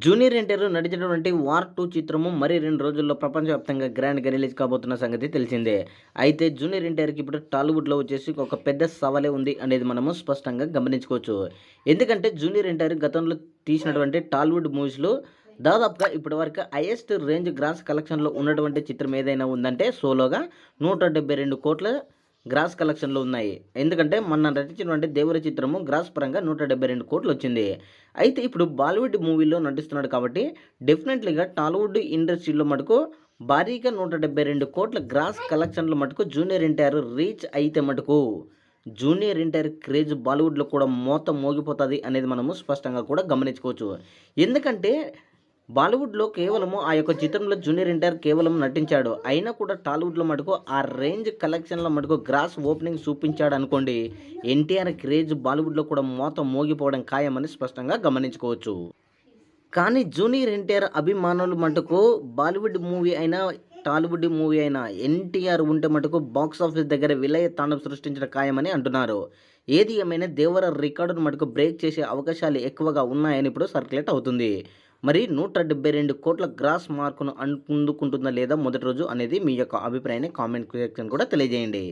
Junior NTR నటించినటువంటి 'war 2' చిత్రము మరి 2 రోజుల్లో ప్రపంచవ్యాప్తంగా గ్రాండ్‌గా రిలీజ్ కాబోతున్న సంగతి తెలిసిందే. అయితే జూనియర్ ఎన్టీఆర్‌కి ఇప్పుడు టాలీవుడ్‌లో వచ్చేసి ఒక పెద్ద సవాలే ఉంది అనేది మనము స్పష్టంగా గమనించుకోవచ్చు. ఎందుకంటే జూనియర్ ఎన్టీఆర్ గతంలో తీసినటువంటి టాలీవుడ్ మూవీస్‌లో దాదాపుగా ఇప్పటివరకు హైయెస్ట్ రేంజ్ గ్రాస్ కలెక్షన్‌లో ఉన్నటువంటి చిత్రం ఏదైనా ఉందంటే సోలోగా 172,00,00,000 గ్రాస్ కలెక్షన్‌లో ఉన్నాయి. ఎందుకంటే మొన్న నటించినటువంటి 'దేవర' చిత్రము గ్రాస్ పరంగా 172,00,00,000 వచ్చింది. అయితే ఇప్పుడు బాలీవుడ్ మూవీలో నటిస్తున్నాడు కాబట్టి డెఫినెట్లీగా టాలీవుడ్ ఇండస్ట్రీలో మటుకు భారీగా 172,00,00,000 గ్రాస్ కలెక్షన్‌లో మటుకు జూనియర్ ఎన్టీఆర్ రీచ్ అయితే మటుకు జూనియర్ ఎన్టీఆర్ క్రేజ్ బాలీవుడ్‌లో కూడా మోత మోగిపోతది అనేది మనము స్పష్టంగా కూడా గమనించుకోవచ్చు. ఎందుకంటే బాలీవుడ్‌లో కేవలము ఆ యొక్క చిత్రంలో జూనియర్ ఎన్టీఆర్ కేవలం నటించాడు. అయినా కూడా టాలీవుడ్‌లో మటుకు ఆ రేంజ్ కలెక్షన్‌లో మటుకు గ్రాస్ ఓపెనింగ్ చూపించాడనుకోండి, ఎన్టీఆర్ క్రేజ్ బాలీవుడ్‌లో కూడా మోత మోగిపోవడం ఖాయమని స్పష్టంగా గమనించుకోవచ్చు. కానీ జూనియర్ ఎన్టీఆర్ అభిమానులు మటుకు బాలీవుడ్ మూవీ అయినా, టాలీవుడ్ మూవీ అయినా ఎన్టీఆర్ ఉంటే మటుకు బాక్స్ ఆఫీస్ దగ్గర విలయ తాండవం సృష్టించడం ఖాయమని అంటున్నారు. ఏది ఏమైనా 'దేవర' రికార్డును మటుకు బ్రేక్ చేసే అవకాశాలు ఎక్కువగా ఉన్నాయని ఇప్పుడు సర్క్యులేట్ అవుతుంది. మరి 172,00,00,000 గ్రాస్ మార్కును అందుకుంటుందా లేదా మొదటి రోజు అనేది మీ యొక్క అభిప్రాయాన్ని కామెంట్ సెక్షన్ కూడా తెలియజేయండి.